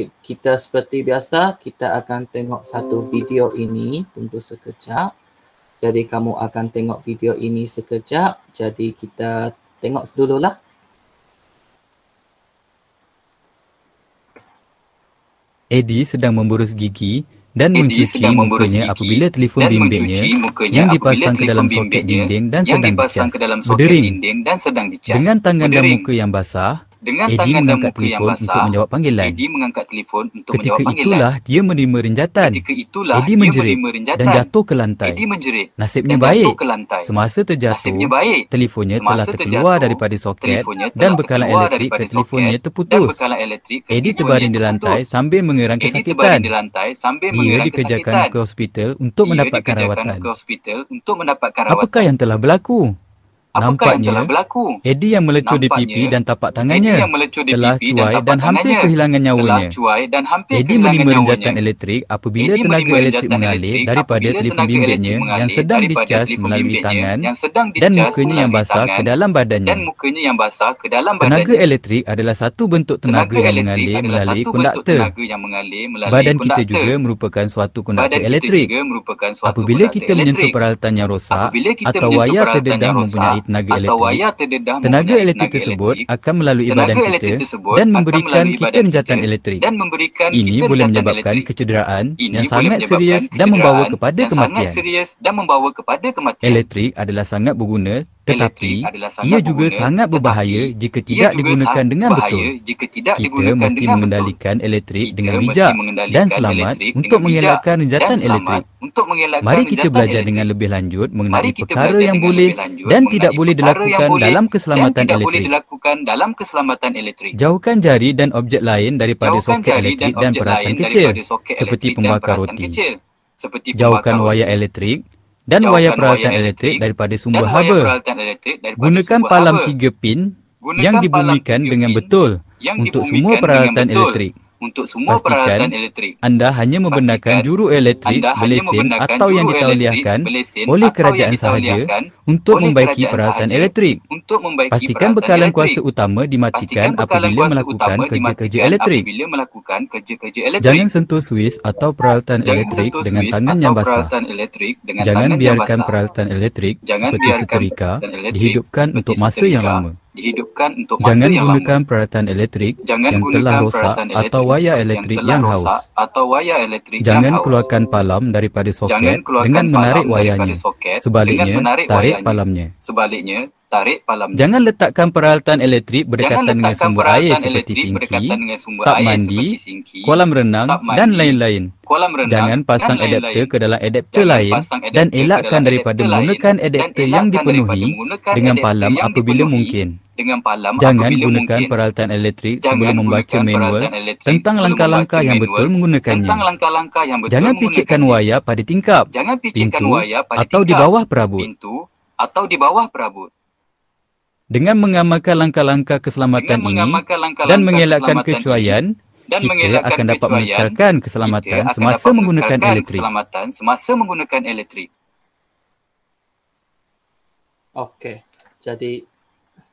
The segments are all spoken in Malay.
Kita seperti biasa, kita akan tengok satu video ini. Tunggu sekejap. Jadi kamu akan tengok video ini sekejap. Jadi kita tengok dululah. Eddie sedang memboros gigi dan mencuci mukanya apabila telefon bimbitnya yang dipasang ke dalam soket dinding dan sedang dicas. Dengan tangan dan muka yang basah, Eddie mengangkat telefon untuk menjawab panggilan. Ketika itulah dia menerima renjatan. Eddie menjerit dan jatuh ke lantai. Nasibnya baik. Semasa terjatuh, telefonnya telah terkeluar daripada soket dan bekalan elektrik ke telefonnya terputus. Eddie terbaring di lantai sambil mengerang kesakitan. Dia dikejarkan ke hospital untuk mendapatkan rawatan. Apakah yang telah berlaku? Nampaknya, Eddie yang melecur di pipi dan tapak tangannya telah cuai dan hampir kehilangan nyawanya. Eddie menerima renjatan elektrik apabila tenaga elektrik mengalir daripada telefon bimbitnya yang sedang dicas melalui tangan dan mukanya yang basah ke dalam badannya. Tenaga elektrik adalah satu bentuk tenaga yang mengalir melalui konduktor. Badan kita juga merupakan suatu konduktor elektrik. Apabila kita menyentuh peralatan yang rosak atau wayar terdedah mempunyai tenaga elektrik tersebut akan melalui badan kita dan memberikan kita renjatan elektrik. Ini boleh menyebabkan kecederaan yang sangat serius dan membawa kepada kematian. Elektrik adalah sangat berguna, tetapi ia juga sangat berbahaya jika tidak digunakan dengan betul. Kita mesti mengendalikan elektrik dengan bijak dan selamat untuk mengelakkan renjatan elektrik. Mari kita belajar dengan lebih lanjut mengenai perkara yang boleh dan tidak boleh dilakukan dalam keselamatan elektrik. Jauhkan jari dan objek lain daripada soket elektrik dan peralatan kecil seperti pembakar roti. Jauhkan wayar elektrik dan wayar peralatan elektrik daripada sumber haba. Gunakan palam 3 pin yang dibumikan dengan betul untuk semua peralatan elektrik. Pastikan anda hanya membenarkan juru elektrik berlesen atau yang ditauliahkan oleh kerajaan sahaja untuk membaiki peralatan elektrik. Pastikan bekalan kuasa utama dimatikan apabila melakukan kerja-kerja elektrik. Jangan sentuh suis atau peralatan elektrik dengan tangan yang basah. Jangan biarkan peralatan elektrik seperti setrika dihidupkan untuk masa yang lama. Jangan gunakan peralatan elektrik yang telah rosak atau wayar elektrik yang haus. Jangan keluarkan palam daripada soket dengan menarik wayarnya. Sebaliknya, tarik palamnya. Jangan letakkan peralatan elektrik berdekatan dengan sumber air seperti sinki, tap mandi, kolam renang dan lain-lain. Jangan pasang adapter ke dalam adapter lain dan elakkan daripada menggunakan adapter yang dipenuhi dengan palam apabila mungkin. Jangan gunakan peralatan elektrik sebelum membaca manual tentang langkah-langkah yang betul menggunakannya. Jangan picitkan wayar pada tingkap, pintu atau di bawah perabot. Dengan mengamalkan langkah-langkah keselamatan ini dan mengelakkan kecuaian, kita akan dapat mengekalkan keselamatan semasa menggunakan elektrik. Okey, jadi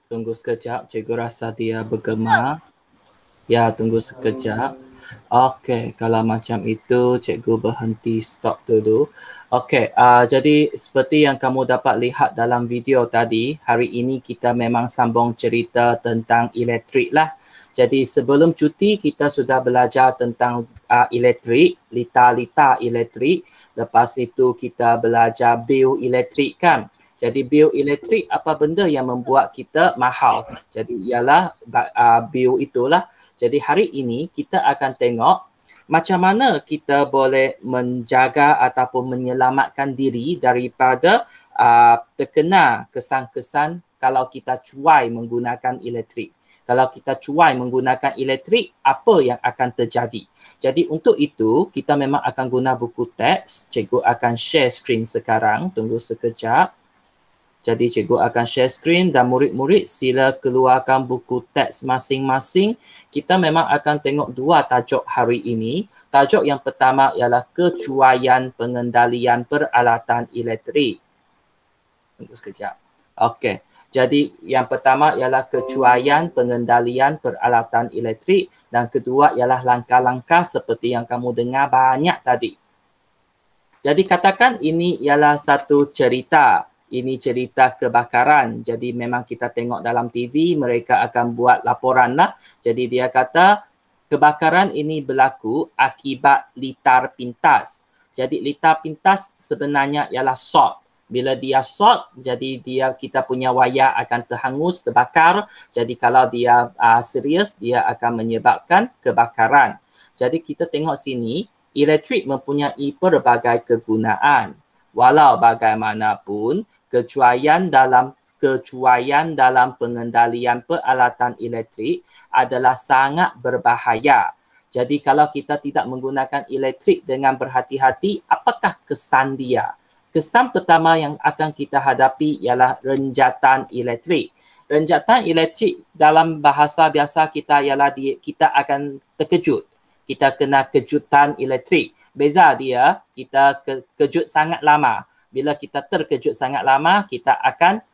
tunggu sekejap. Cikgu rasa dia bergema. Ya, tunggu sekejap. Okey, kalau macam itu, cikgu berhenti stop dulu. Okey, jadi seperti yang kamu dapat lihat dalam video tadi, hari ini kita memang sambung cerita tentang elektrik lah. Jadi sebelum cuti, kita sudah belajar tentang elektrik, lita-lita elektrik. Lepas itu kita belajar bil elektrik kan. Jadi bil elektrik apa benda yang membuat kita mahal. Jadi ialah bil itulah. Jadi hari ini kita akan tengok macam mana kita boleh menjaga ataupun menyelamatkan diri daripada terkena kesan-kesan kalau kita cuai menggunakan elektrik. Kalau kita cuai menggunakan elektrik, apa yang akan terjadi? Jadi untuk itu, kita memang akan guna buku teks. Cikgu akan share screen sekarang. Tunggu sekejap. Jadi cikgu akan share screen dan murid-murid sila keluarkan buku teks masing-masing. Kita memang akan tengok dua tajuk hari ini. Tajuk yang pertama ialah kecuaian pengendalian peralatan elektrik. Tunggu sekejap. Okey. Jadi yang pertama ialah kecuaian pengendalian peralatan elektrik dan kedua ialah langkah-langkah seperti yang kamu dengar banyak tadi. Jadi katakan ini ialah satu cerita. Ini cerita kebakaran. Jadi memang kita tengok dalam TV, mereka akan buat laporan lah. Jadi dia kata kebakaran ini berlaku akibat litar pintas. Jadi litar pintas sebenarnya ialah short. Bila dia short, jadi kita punya wayar akan terhangus, terbakar. Jadi kalau dia serius, dia akan menyebabkan kebakaran. Jadi kita tengok sini, elektrik mempunyai pelbagai kegunaan. Walau bagaimanapun, kecuaian dalam pengendalian peralatan elektrik adalah sangat berbahaya. Jadi kalau kita tidak menggunakan elektrik dengan berhati-hati, apakah kesan dia? Kesan pertama yang akan kita hadapi ialah renjatan elektrik. Renjatan elektrik dalam bahasa biasa kita ialah kita akan terkejut. Kita kena kejutan elektrik. Beza dia, kita kejut sangat lama. Bila kita terkejut sangat lama, kita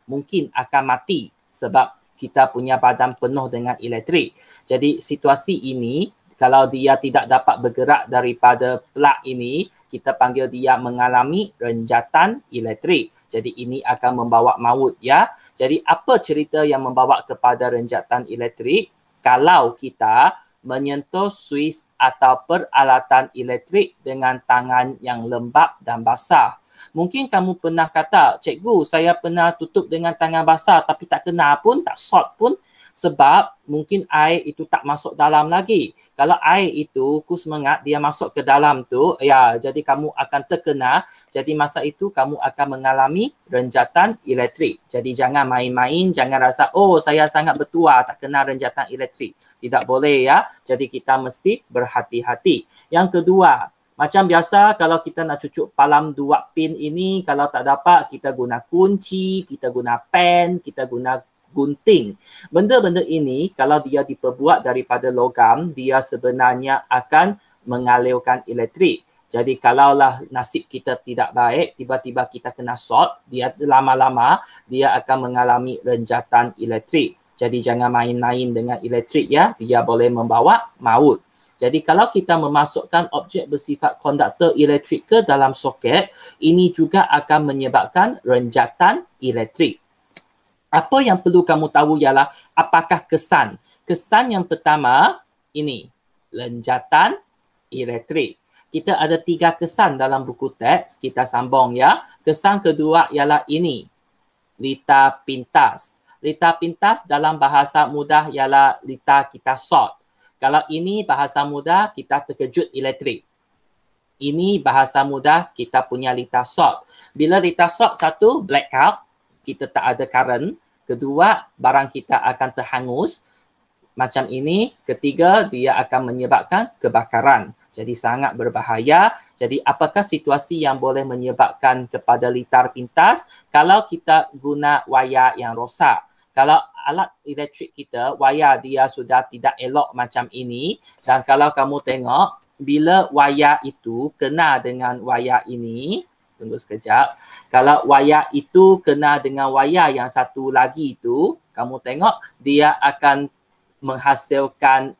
mungkin akan mati sebab kita punya badan penuh dengan elektrik. Jadi situasi ini, kalau dia tidak dapat bergerak daripada plug ini, kita panggil dia mengalami renjatan elektrik. Jadi ini akan membawa maut ya. Jadi apa cerita yang membawa kepada renjatan elektrik? Kalau kita menyentuh suis atau peralatan elektrik dengan tangan yang lembap dan basah. Mungkin kamu pernah kata, cikgu saya pernah tutup dengan tangan basah tapi tak kena pun, tak short pun. Sebab mungkin air itu tak masuk dalam lagi. Kalau air itu, ku semangat dia masuk ke dalam tu, ya jadi kamu akan terkena. Jadi masa itu kamu akan mengalami renjatan elektrik. Jadi jangan main-main, jangan rasa, oh saya sangat bertua, tak kena renjatan elektrik. Tidak boleh ya. Jadi kita mesti berhati-hati. Yang kedua, macam biasa kalau kita nak cucuk palam 2 pin ini, kalau tak dapat kita guna kunci, kita guna pen, kita guna gunting. Benda-benda ini kalau dia diperbuat daripada logam, dia sebenarnya akan mengalirkan elektrik. Jadi kalaulah nasib kita tidak baik, tiba-tiba kita kena short, dia lama-lama dia akan mengalami renjatan elektrik. Jadi jangan main-main dengan elektrik ya, dia boleh membawa maut. Jadi kalau kita memasukkan objek bersifat konduktor elektrik ke dalam soket, ini juga akan menyebabkan renjatan elektrik. Apa yang perlu kamu tahu ialah apakah kesan. Kesan yang pertama ini, renjatan elektrik. Kita ada 3 kesan dalam buku teks, kita sambung ya. Kesan kedua ialah ini, litar pintas. Litar pintas dalam bahasa mudah ialah litar kita short. Kalau ini bahasa mudah, kita terkejut elektrik. Ini bahasa mudah, kita punya litar short. Bila litar short, satu, blackout, kita tak ada current. Kedua, barang kita akan terhangus. Macam ini. Ketiga, dia akan menyebabkan kebakaran. Jadi sangat berbahaya. Jadi apakah situasi yang boleh menyebabkan kepada litar pintas? Kalau kita guna wayar yang rosak. Kalau alat elektrik kita, wayar dia sudah tidak elok macam ini. Dan kalau kamu tengok, bila wayar itu kena dengan wayar ini, tunggu sekejap. Kalau wayar itu kena dengan wayar yang satu lagi itu, kamu tengok dia akan menghasilkan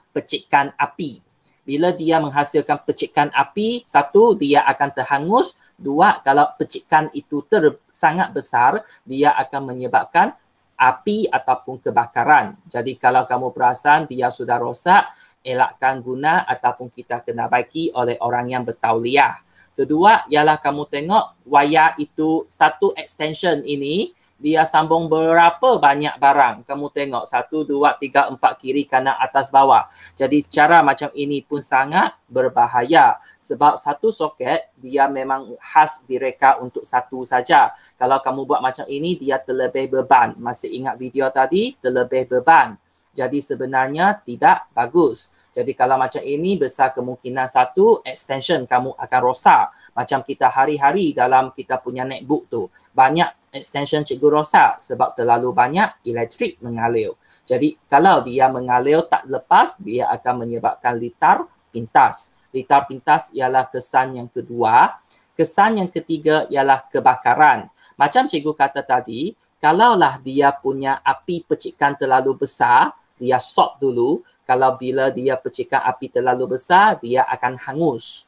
percikan api. Bila dia menghasilkan percikan api, satu, dia akan terhangus. Dua, kalau percikan itu sangat besar, dia akan menyebabkan api ataupun kebakaran. Jadi kalau kamu perasan dia sudah rosak, elakkan guna ataupun kita kena baiki oleh orang yang bertauliah. Kedua ialah kamu tengok wayar itu satu extension ini dia sambung berapa banyak barang. Kamu tengok 1, 2, 3, 4 kiri kanan atas bawah. Jadi cara macam ini pun sangat berbahaya sebab satu soket dia memang khas direka untuk satu saja. Kalau kamu buat macam ini dia terlebih beban. Masih ingat video tadi? Terlebih beban. Jadi sebenarnya tidak bagus. Jadi kalau macam ini besar kemungkinan satu extension kamu akan rosak. Macam kita hari-hari dalam kita punya netbook tu. Banyak extension cikgu rosak sebab terlalu banyak elektrik mengalir. Jadi kalau dia mengalir tak lepas, dia akan menyebabkan litar pintas. Litar pintas ialah kesan yang kedua. Kesan yang ketiga ialah kebakaran. Macam cikgu kata tadi, kalaulah dia punya api percikan terlalu besar, dia short dulu. Kalau bila dia percikan api terlalu besar, dia akan hangus.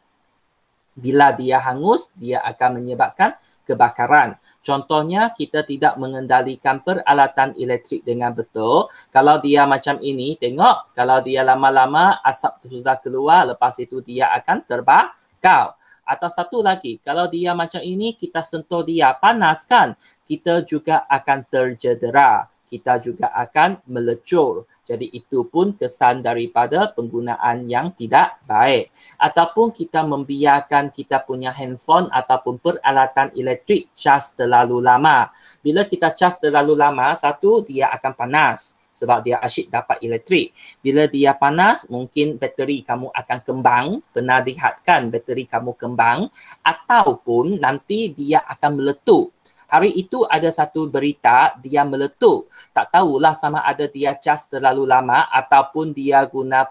Bila dia hangus, dia akan menyebabkan kebakaran. Contohnya, kita tidak mengendalikan peralatan elektrik dengan betul. Kalau dia macam ini, tengok. Kalau dia lama-lama, asap sudah keluar, lepas itu dia akan terbakar. Atau satu lagi, kalau dia macam ini, kita sentuh dia, panas kan? Kita juga akan tercedera. Kita juga akan melecur. Jadi itu pun kesan daripada penggunaan yang tidak baik. Ataupun kita membiarkan kita punya handphone ataupun peralatan elektrik cas terlalu lama. Bila kita cas terlalu lama, satu, dia akan panas sebab dia asyik dapat elektrik. Bila dia panas, mungkin bateri kamu akan kembang. Pernah lihat kan bateri kamu kembang? Ataupun nanti dia akan meletup. Hari itu ada satu berita dia meletup. Tak tahulah sama ada dia cas terlalu lama ataupun dia guna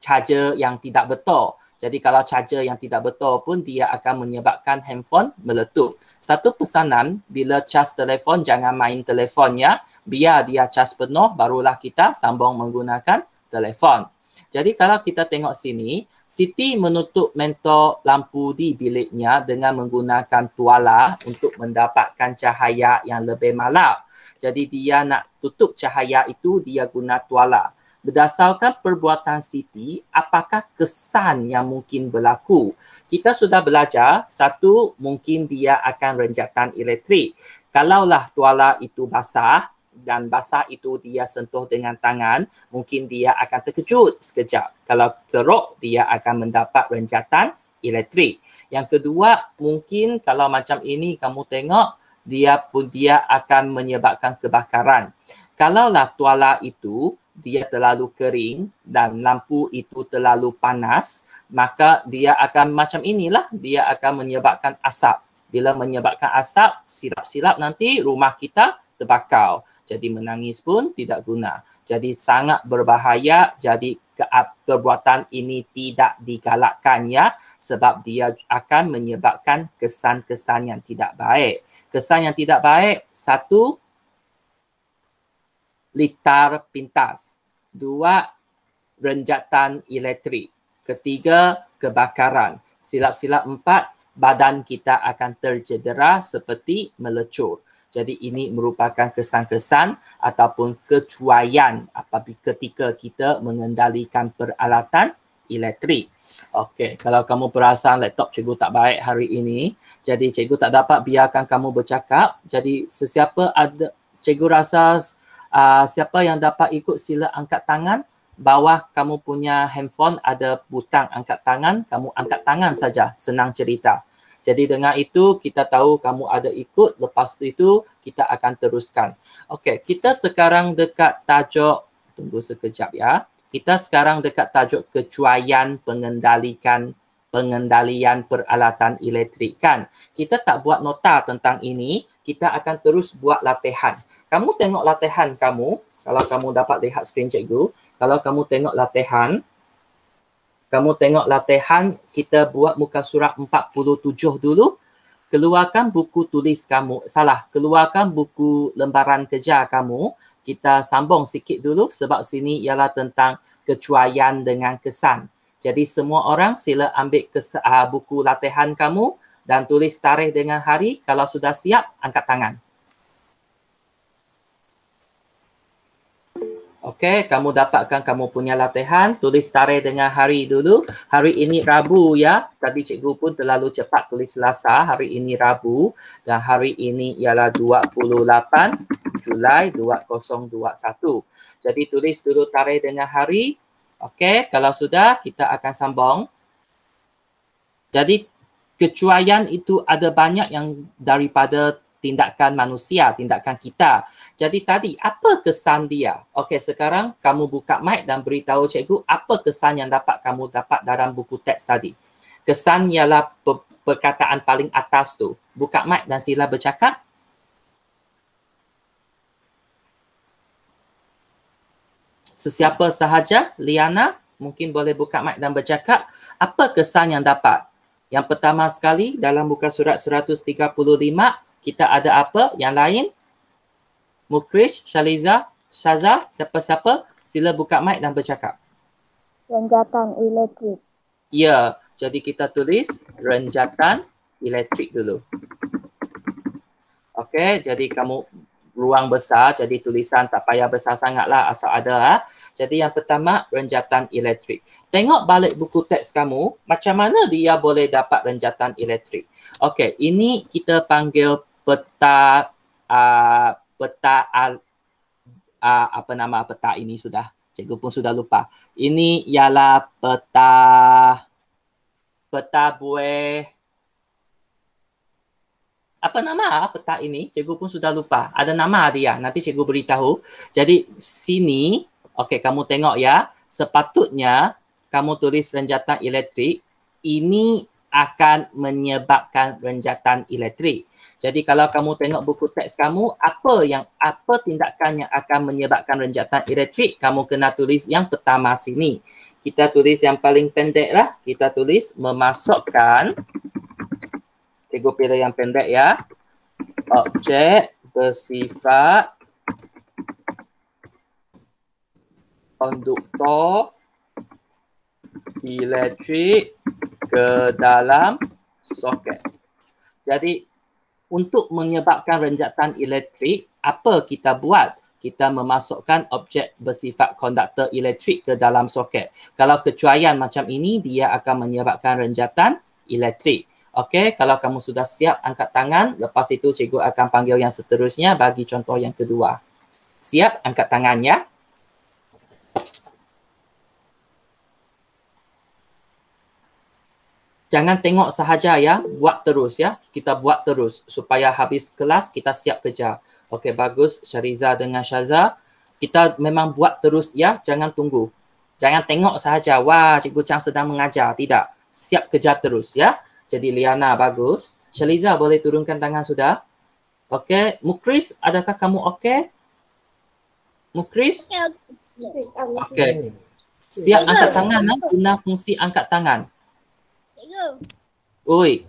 charger yang tidak betul. Jadi kalau charger yang tidak betul pun dia akan menyebabkan handphone meletup. Satu pesanan, bila cas telefon jangan main telefonnya. Biar dia cas penuh barulah kita sambung menggunakan telefon. Jadi kalau kita tengok sini, Siti menutup mentol lampu di biliknya dengan menggunakan tuala untuk mendapatkan cahaya yang lebih malap. Jadi dia nak tutup cahaya itu, dia guna tuala. Berdasarkan perbuatan Siti, apakah kesan yang mungkin berlaku? Kita sudah belajar, satu, mungkin dia akan renjatan elektrik. Kalaulah tuala itu basah, dan basah itu dia sentuh dengan tangan, mungkin dia akan terkejut sekejap. Kalau teruk, dia akan mendapat renjatan elektrik. Yang kedua, mungkin kalau macam ini kamu tengok, dia akan menyebabkan kebakaran. Kalaulah tuala itu dia terlalu kering dan lampu itu terlalu panas, maka dia akan macam inilah, dia akan menyebabkan asap. Bila menyebabkan asap, silap-silap nanti rumah kita terbakar. Jadi menangis pun tidak guna. Jadi sangat berbahaya. Jadi perbuatan ini tidak digalakkan ya, sebab dia akan menyebabkan kesan-kesan yang tidak baik. Kesan yang tidak baik, satu, litar pintas. Dua, renjatan elektrik. Ketiga, kebakaran. Silap-silap empat, badan kita akan tercedera seperti melecur. Jadi ini merupakan kesan-kesan ataupun kecuaian apabila ketika kita mengendalikan peralatan elektrik. Okey, kalau kamu perasan laptop cikgu tak baik hari ini, jadi cikgu tak dapat biarkan kamu bercakap. Jadi sesiapa ada, cikgu rasa siapa yang dapat ikut sila angkat tangan. Bawah kamu punya handphone ada butang angkat tangan, kamu angkat tangan saja, senang cerita. Jadi dengan itu kita tahu kamu ada ikut, lepas itu kita akan teruskan. Okey, kita sekarang dekat tajuk, tunggu sekejap ya. Kita sekarang dekat tajuk kecuaian pengendalian peralatan elektrik kan. Kita tak buat nota tentang ini, kita akan terus buat latihan. Kamu tengok latihan kamu, kalau kamu dapat lihat skrin cikgu, kalau kamu tengok latihan, kita buat muka surat 47 dulu. Keluarkan buku tulis kamu, keluarkan buku lembaran kerja kamu. Kita sambung sikit dulu sebab sini ialah tentang kecuaian dengan kesan. Jadi semua orang sila ambil buku latihan kamu dan tulis tarikh dengan hari. Kalau sudah siap, angkat tangan. Okey, kamu dapatkan kamu punya latihan, tulis tarikh dengan hari dulu. Hari ini Rabu ya. Tadi cikgu pun terlalu cepat tulis Selasa. Hari ini Rabu dan hari ini ialah 28 Julai 2021. Jadi tulis dulu tarikh dengan hari. Okey, kalau sudah kita akan sambung. Jadi kecuaian itu ada banyak yang daripada tindakan manusia, tindakan kita. Jadi tadi, apa kesan dia? Okey, sekarang kamu buka mic dan beritahu cikgu apa kesan yang kamu dapat dalam buku teks tadi. Kesan ialah perkataan paling atas tu. Buka mic dan sila bercakap. Sesiapa sahaja, Liana, mungkin boleh buka mic dan bercakap. Apa kesan yang dapat? Yang pertama sekali dalam muka surat 135, kita ada apa? Yang lain? Mukrish, Shaliza, Syaza, siapa-siapa? Sila buka mic dan bercakap. Renjatan elektrik. Ya, jadi kita tulis renjatan elektrik dulu. Okey, jadi kamu ruang besar, jadi tulisan tak payah besar sangatlah asal ada. Jadi yang pertama, renjatan elektrik. Tengok balik buku teks kamu, macam mana dia boleh dapat renjatan elektrik. Okey, ini kita panggil peta, apa nama peta ini sudah. Cikgu pun sudah lupa. Ini ialah peta buih. Apa nama peta ini? Cikgu pun sudah lupa. Ada nama dia. Nanti cikgu beritahu. Jadi sini, okey, kamu tengok ya. Sepatutnya kamu tulis renjatan elektrik. Ini akan menyebabkan renjatan elektrik. Jadi kalau kamu tengok buku teks kamu, apa tindakan yang akan menyebabkan renjatan elektrik, kamu kena tulis yang pertama sini. Kita tulis yang paling pendek lah. Kita tulis memasukkan, cikgu pilih yang pendek ya. Objek bersifat konduktor elektrik ke dalam soket. Jadi untuk menyebabkan renjatan elektrik, apa kita buat? Kita memasukkan objek bersifat konduktor elektrik ke dalam soket. Kalau kecuaian macam ini, dia akan menyebabkan renjatan elektrik. Okey, kalau kamu sudah siap angkat tangan, lepas itu cikgu akan panggil yang seterusnya bagi contoh yang kedua. Siap angkat tangan ya? Jangan tengok sahaja ya, buat terus ya. Kita buat terus supaya habis kelas kita siap kerja. Okey, bagus Syariza dengan Syaza. Kita memang buat terus ya, jangan tunggu. Jangan tengok sahaja, wah Cikgu Chang sedang mengajar. Tidak, siap kerja terus ya. Jadi Liana bagus. Syaliza boleh turunkan tangan sudah? Okey, Mukris, adakah kamu okey? Mukris? Okey. Siap angkat tangan, guna fungsi angkat tangan. Oi.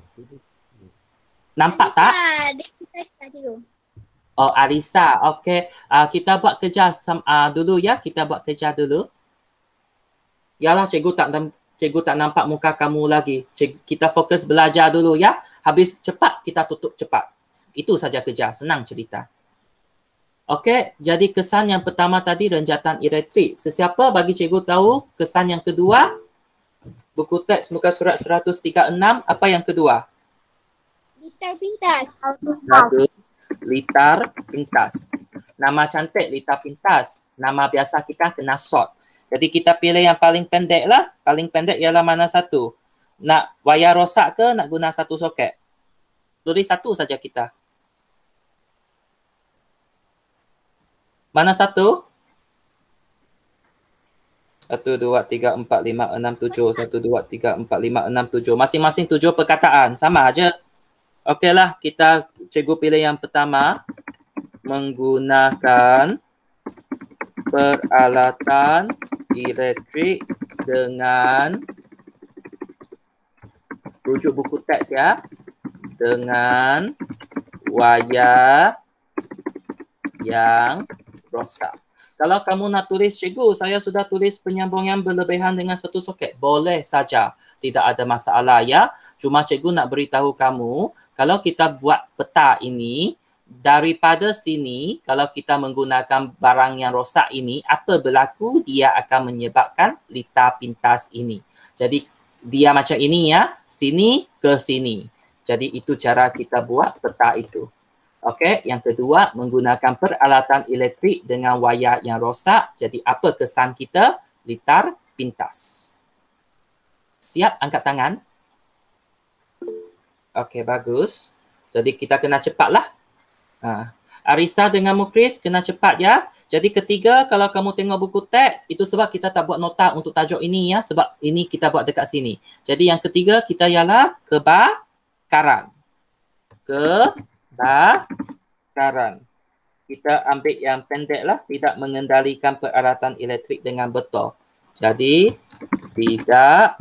Nampak tak? Oh, Alisa. Okey. Kita buat kerja dulu ya. Kita buat kerja dulu. Yalah, cikgu tak nampak muka kamu lagi. Kita fokus belajar dulu ya. Habis cepat, kita tutup cepat. Itu saja kerja. Senang cerita. Okey. Jadi kesan yang pertama tadi renjatan elektrik. Sesiapa bagi cikgu tahu kesan yang kedua? Buku teks muka surat 136, apa yang kedua? Litar pintas. Bagus. Litar pintas. Nama cantik litar pintas. Nama biasa kita kena sort. Jadi kita pilih yang paling pendek lah. Paling pendek ialah mana satu? Nak wayar rosak ke nak guna satu soket? Tulis satu saja kita. Mana satu? 1, 2, 3, 4, 5, 6, 7. 1, 2, 3, 4, 5, 6, 7. Masing-masing 7 perkataan. Sama aja. Okeylah, kita cikgu pilih yang pertama. Menggunakan peralatan elektrik dengan rujuk buku teks ya. Dengan wayar yang rosak. Kalau kamu nak tulis, cikgu, saya sudah tulis penyambung yang berlebihan dengan satu soket. Boleh saja. Tidak ada masalah ya. Cuma cikgu nak beritahu kamu, kalau kita buat peta ini, daripada sini, kalau kita menggunakan barang yang rosak ini, apa berlaku? Dia akan menyebabkan litar pintas ini. Jadi, dia macam ini ya. Sini ke sini. Jadi, itu cara kita buat peta itu. Okey, yang kedua menggunakan peralatan elektrik dengan wayar yang rosak. Jadi apa kesan kita? Litar pintas. Siap angkat tangan? Okey, bagus. Jadi kita kena cepatlah. Arisa dengan Mukris kena cepat ya. Jadi ketiga, kalau kamu tengok buku teks, itu sebab kita tak buat nota untuk tajuk ini ya. Sebab ini kita buat dekat sini. Jadi yang ketiga kita ialah kebakaran. Kebakaran. Kita ambil yang pendek lah, tidak mengendalikan peralatan elektrik dengan betul. Jadi, tidak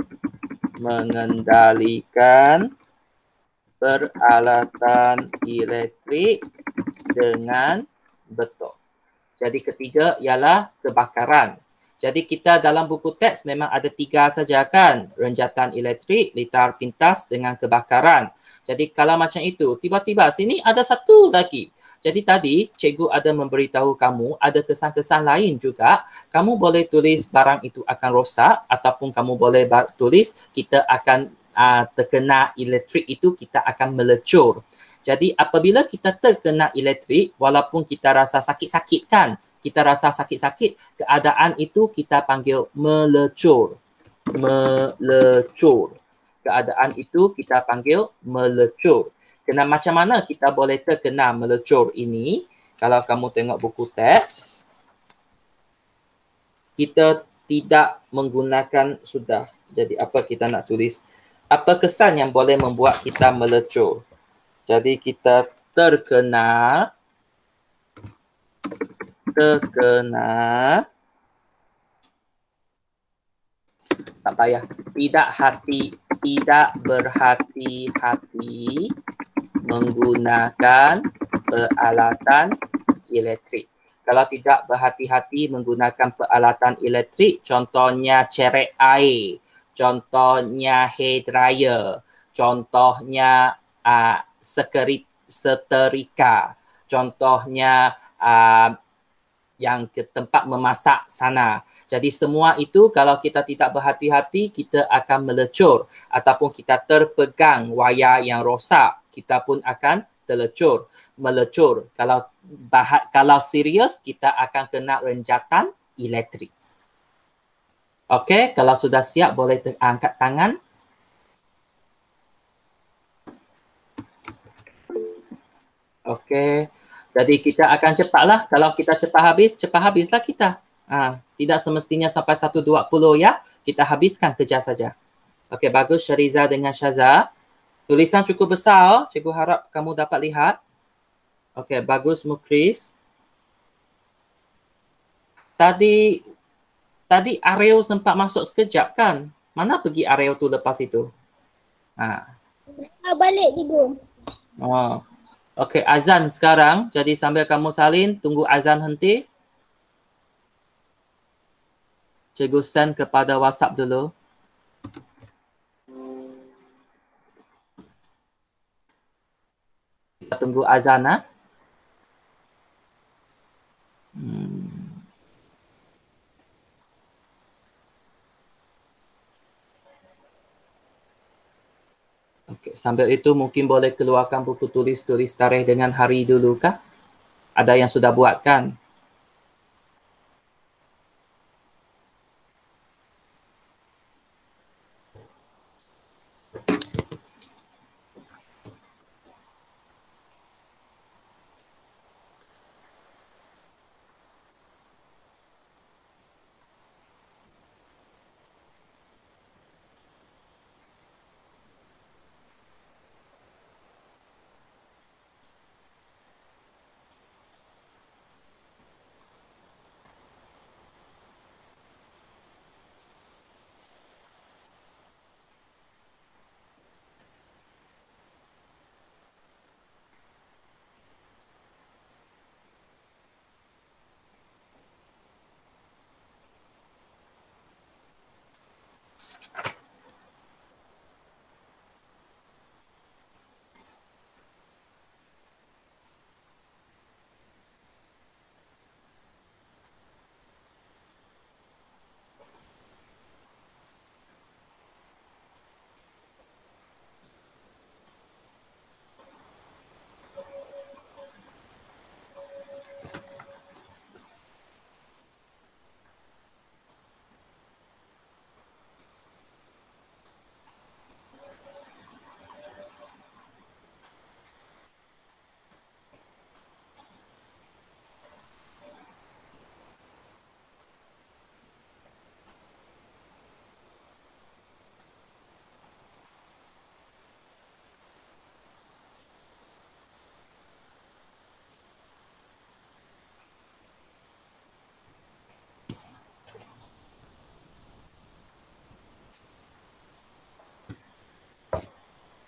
mengendalikan peralatan elektrik dengan betul. Jadi ketiga ialah kebakaran. Jadi kita dalam buku teks memang ada 3 saja kan, renjatan elektrik, litar pintas dengan kebakaran. Jadi kalau macam itu, tiba-tiba sini ada satu lagi. Jadi tadi cikgu ada memberitahu kamu ada kesan-kesan lain juga. Kamu boleh tulis barang itu akan rosak ataupun kamu boleh tulis kita akan terkena elektrik itu kita akan melecur. Jadi apabila kita terkena elektrik, walaupun kita rasa sakit-sakit kan, kita rasa sakit-sakit, keadaan itu kita panggil melecur. Melecur. Keadaan itu kita panggil melecur. Kena macam mana kita boleh terkena melecur ini? Kalau kamu tengok buku teks, kita tidak menggunakan sudah. Jadi apa kita nak tulis? Apa kesan yang boleh membuat kita melecur? Jadi kita terkena tak payah, tidak berhati-hati menggunakan peralatan elektrik. Kalau tidak berhati-hati menggunakan peralatan elektrik, contohnya cerek air, contohnya hair dryer, contohnya seterika, contohnya yang ke tempat memasak sana. Jadi semua itu kalau kita tidak berhati-hati, kita akan melecur ataupun kita terpegang wayar yang rosak, kita pun akan melecur. Kalau serius, kita akan kena renjatan elektrik. Okey, kalau sudah siap boleh angkat tangan. Okey. Jadi kita akan cepatlah. Kalau kita cepat habislah kita. Tidak semestinya sampai 1:20 ya. Kita habiskan kerja saja. Okey, bagus Syariza dengan Syaza. Tulisan cukup besar. Cikgu harap kamu dapat lihat. Okey, bagus Mukris. Tadi Areo sempat masuk sekejap kan? Mana pergi Areo tu lepas itu? Balik tidur. Oh. Okey, azan sekarang. Jadi sambil kamu salin, tunggu azan henti. Cikgu send kepada WhatsApp dulu. Kita tunggu azan. Okay. Sambil itu mungkin boleh keluarkan buku tulis tarikh dengan hari dulu kah? Ada yang sudah buat kan?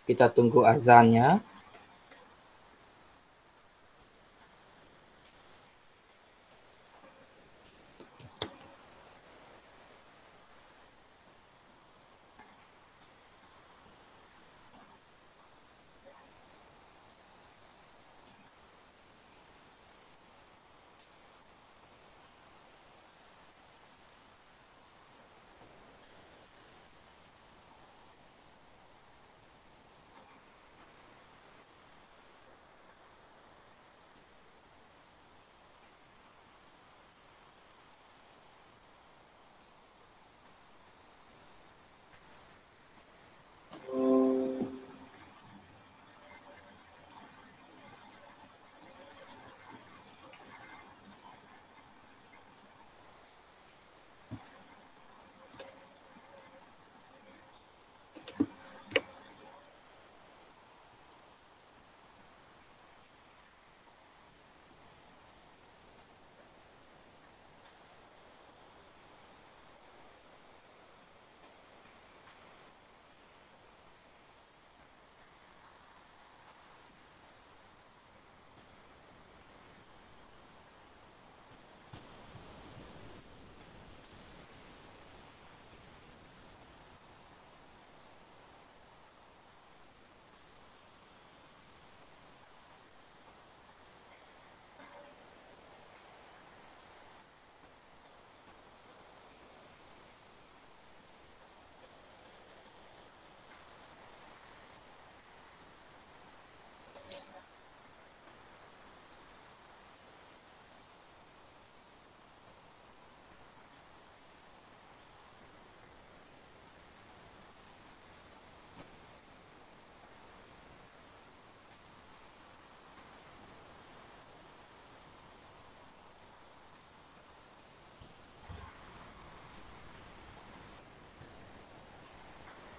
Kita tunggu azannya.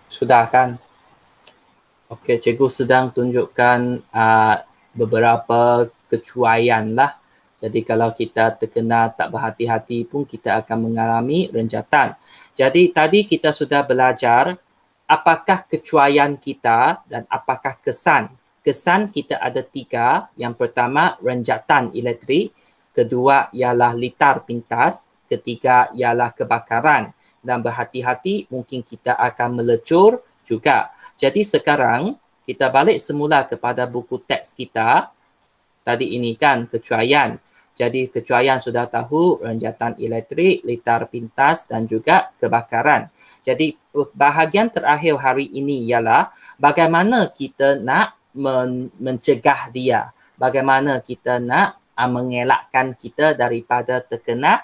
Sudah kan? Okey, cikgu sedang tunjukkan beberapa kecuaian lah. Jadi kalau kita terkena tak berhati-hati pun kita akan mengalami renjatan. Jadi tadi kita sudah belajar apakah kecuaian kita dan apakah kesan. Kesan kita ada 3. Yang pertama renjatan elektrik, kedua ialah litar pintas, ketiga ialah kebakaran. Dan berhati-hati mungkin kita akan melecur juga. Jadi sekarang kita balik semula kepada buku teks kita. Tadi ini kan kecuaian. Jadi kecuaian sudah tahu renjatan elektrik, litar pintas dan juga kebakaran. Jadi bahagian terakhir hari ini ialah bagaimana kita nak mencegah dia. Bagaimana kita nak mengelakkan kita daripada terkena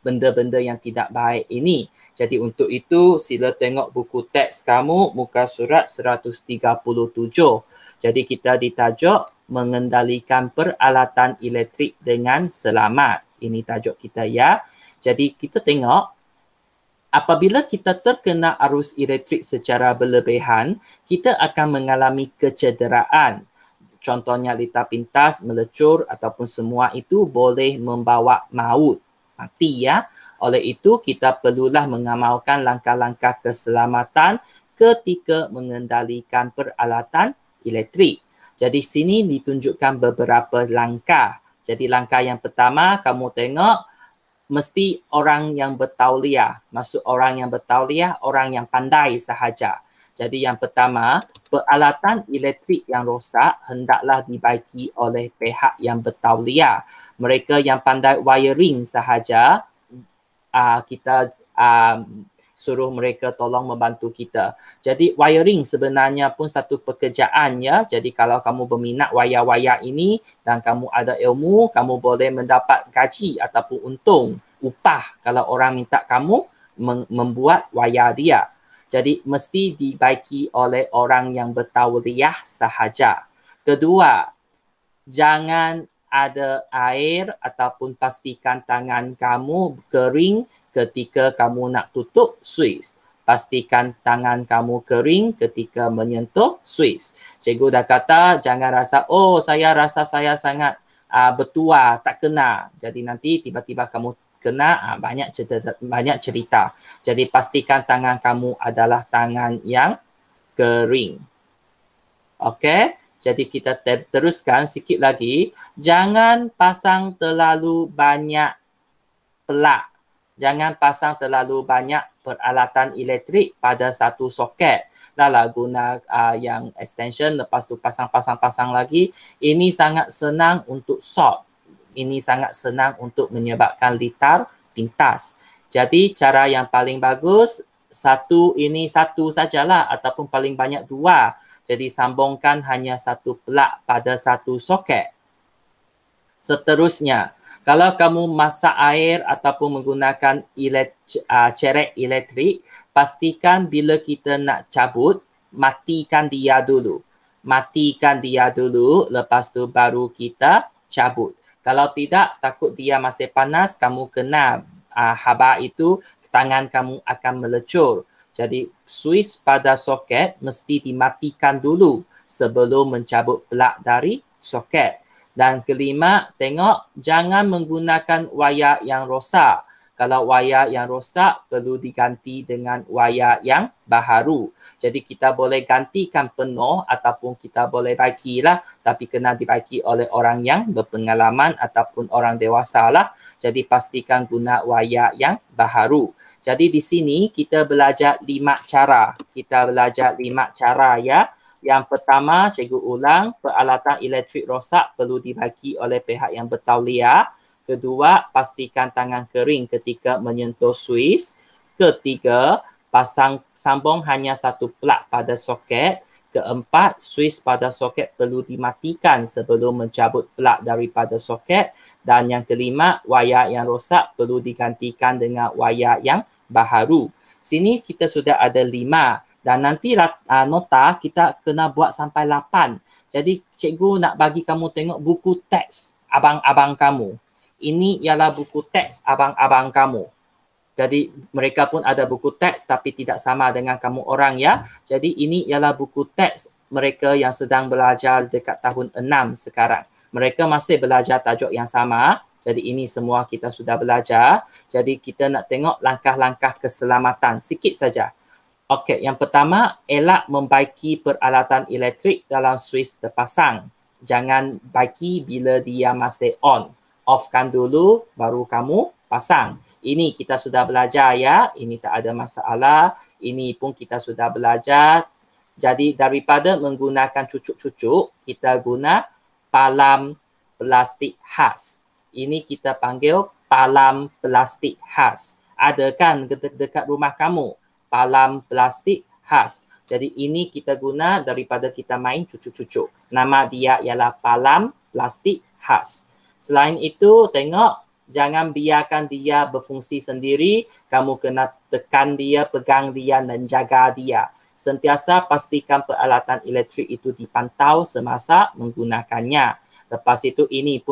benda-benda yang tidak baik ini. Jadi untuk itu sila tengok buku teks kamu muka surat 137. Jadi kita ditajuk mengendalikan peralatan elektrik dengan selamat. Ini tajuk kita ya. Jadi kita tengok apabila kita terkena arus elektrik secara berlebihan, kita akan mengalami kecederaan. Contohnya litar pintas, melecur ataupun semua itu boleh membawa maut. Mati ya. Oleh itu kita perlulah mengamalkan langkah-langkah keselamatan ketika mengendalikan peralatan elektrik. Jadi sini ditunjukkan beberapa langkah. Jadi langkah yang pertama kamu tengok mesti orang yang bertauliah. Maksud orang yang bertauliah, orang yang pandai sahaja. Jadi yang pertama, peralatan elektrik yang rosak hendaklah dibaiki oleh pihak yang bertauliah. Mereka yang pandai wiring sahaja, kita suruh mereka tolong membantu kita. Jadi wiring sebenarnya pun satu pekerjaan ya. Jadi kalau kamu berminat wayar-wayar ini dan kamu ada ilmu, kamu boleh mendapat gaji ataupun untung, upah kalau orang minta kamu membuat wayar dia. Jadi mesti dibaiki oleh orang yang bertauliah sahaja. Kedua, jangan ada air ataupun pastikan tangan kamu kering ketika kamu nak tutup suis. Pastikan tangan kamu kering ketika menyentuh suis. Cikgu dah kata jangan rasa, oh saya rasa saya sangat bertua, tak kena. Jadi nanti tiba-tiba kamu kena, banyak cerita. Jadi pastikan tangan kamu adalah tangan yang kering. Okey, jadi kita teruskan sikit lagi. Jangan pasang terlalu banyak pelak. Jangan pasang terlalu banyak peralatan elektrik pada satu soket. Dahlah guna yang extension, lepas tu pasang lagi. Ini sangat senang untuk short. Ini sangat senang untuk menyebabkan litar pintas. Jadi cara yang paling bagus, satu sajalah ataupun paling banyak dua. Jadi sambungkan hanya satu pelak pada satu soket. Seterusnya, kalau kamu masak air ataupun menggunakan cerek elektrik, pastikan bila kita nak cabut, matikan dia dulu. Matikan dia dulu, lepas tu baru kita cabut. Kalau tidak, takut dia masih panas, kamu kena haba itu, tangan kamu akan melecur. Jadi, suis pada soket mesti dimatikan dulu sebelum mencabut pelak dari soket. Dan kelima, tengok jangan menggunakan wayar yang rosak. Kalau wayar yang rosak, perlu diganti dengan wayar yang baharu. Jadi kita boleh gantikan penuh ataupun kita boleh baikilah, tapi kena dibaiki oleh orang yang berpengalaman ataupun orang dewasa lah. Jadi pastikan guna wayar yang baharu. Jadi di sini kita belajar 5 cara. Kita belajar 5 cara ya. Yang pertama, cikgu ulang, peralatan elektrik rosak perlu dibagi oleh pihak yang bertauliah. Kedua, pastikan tangan kering ketika menyentuh suis. Ketiga, sambung hanya satu plug pada soket. Keempat, suis pada soket perlu dimatikan sebelum mencabut plug daripada soket. Dan yang kelima, wayar yang rosak perlu digantikan dengan wayar yang baharu. Sini kita sudah ada 5. Dan nanti nota kita kena buat sampai 8. Jadi cikgu nak bagi kamu tengok buku teks abang-abang kamu. Ini ialah buku teks abang-abang kamu. Jadi mereka pun ada buku teks tapi tidak sama dengan kamu orang ya. Jadi ini ialah buku teks mereka yang sedang belajar dekat tahun 6 sekarang. Mereka masih belajar tajuk yang sama. Jadi ini semua kita sudah belajar. Jadi kita nak tengok langkah-langkah keselamatan sikit saja. Okey, yang pertama, elak membaiki peralatan elektrik dalam suis terpasang. Jangan baiki bila dia masih on. Offkan dulu, baru kamu pasang. Ini kita sudah belajar ya. Ini tak ada masalah. Ini pun kita sudah belajar. Jadi daripada menggunakan cucuk-cucuk, kita guna palam plastik khas. Ini kita panggil palam plastik khas. Ada kan dekat rumah kamu? Palam plastik khas. Jadi ini kita guna daripada kita main cucuk-cucuk. Nama dia ialah palam plastik khas. Selain itu, tengok jangan biarkan dia berfungsi sendiri. Kamu kena tekan dia, pegang dia dan jaga dia. Sentiasa pastikan peralatan elektrik itu dipantau semasa menggunakannya. Lepas itu ini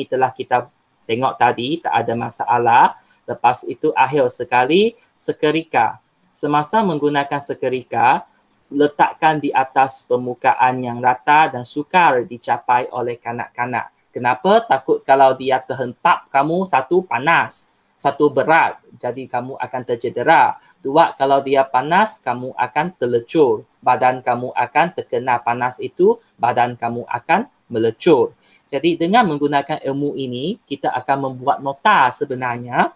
telah kita tengok tadi, tak ada masalah. Lepas itu akhir sekali, sekerika. Semasa menggunakan sekerika, letakkan di atas permukaan yang rata dan sukar dicapai oleh kanak-kanak. Kenapa? Takut kalau dia terhentap kamu, satu panas, satu berat, jadi kamu akan tercedera. Dua, kalau dia panas, kamu akan terlecur. Badan kamu akan terkena panas itu, badan kamu akan melecur. Jadi dengan menggunakan ilmu ini, kita akan membuat nota sebenarnya.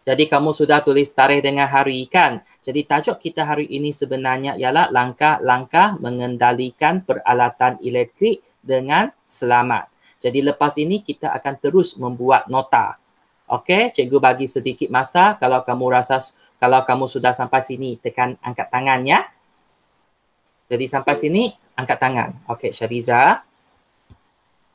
Jadi kamu sudah tulis tarikh dengan hari kan? Jadi tajuk kita hari ini sebenarnya ialah langkah-langkah mengendalikan peralatan elektrik dengan selamat. Jadi lepas ini kita akan terus membuat nota. Okey, cikgu bagi sedikit masa. Kalau kamu sudah sampai sini, tekan angkat tangan ya. Jadi sampai sini, angkat tangan. Okey, Syariza.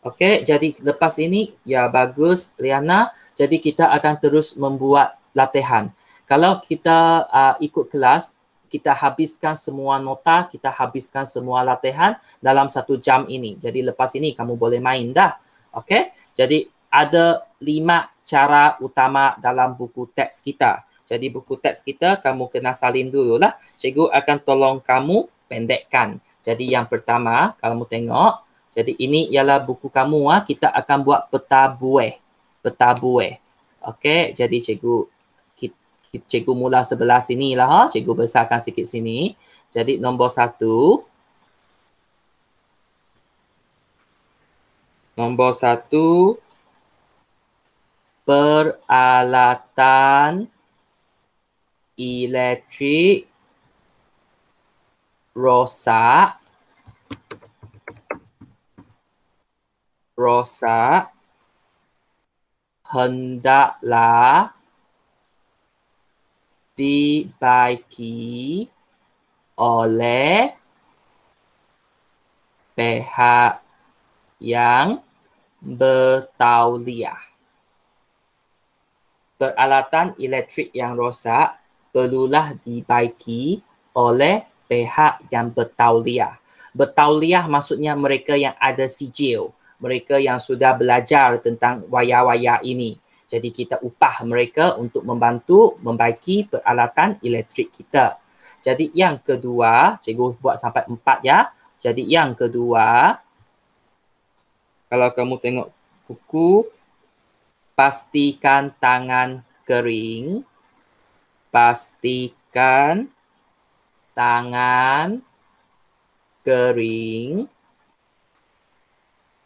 Okey, jadi lepas ini, ya bagus, Liana. Jadi kita akan terus membuat latihan. Kalau kita ikut kelas, kita habiskan semua nota, kita habiskan semua latihan dalam 1 jam ini. Jadi lepas ini kamu boleh main dah. Okey? Jadi ada 5 cara utama dalam buku teks kita. Jadi buku teks kita kamu kena salin dululah. Cikgu akan tolong kamu pendekkan. Jadi yang pertama, kalau kamu tengok, jadi ini ialah buku kamu. Kita akan buat peta buih. Peta buih. Okey, jadi cikgu mula sebelah sini lah. Cikgu besarkan sikit sini. Jadi nombor 1. Nombor 1, peralatan elektrik rosak hendaklah dibaiki oleh pihak yang bertauliah. Peralatan elektrik yang rosak perlulah dibaiki oleh pihak yang bertauliah. Bertauliah maksudnya mereka yang ada sijil, mereka yang sudah belajar tentang wayar-wayar ini. Jadi kita upah mereka untuk membantu membaiki peralatan elektrik kita. Jadi yang kedua, cikgu buat sampai 4 ya. Jadi yang kedua, kalau kamu tengok buku, pastikan tangan kering. Pastikan tangan kering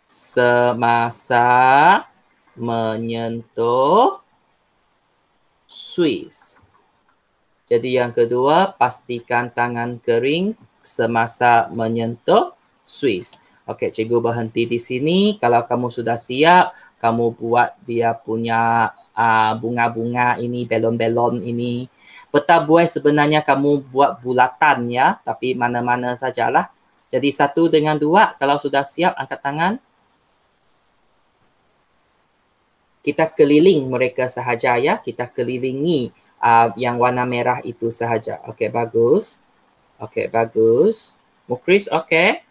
semasa menyentuh Swiss. Jadi yang kedua, pastikan tangan kering semasa menyentuh Swiss. Okey, cikgu berhenti di sini. Kalau kamu sudah siap, kamu buat dia punya bunga-bunga ini, belon-belon ini. Peta buih sebenarnya kamu buat bulatan ya, tapi mana-mana sajalah. Jadi 1 dengan 2, kalau sudah siap, angkat tangan. Kita keliling mereka sahaja ya, kita kelilingi yang warna merah itu sahaja. Okey, bagus. Okey, bagus. Mukris, okey?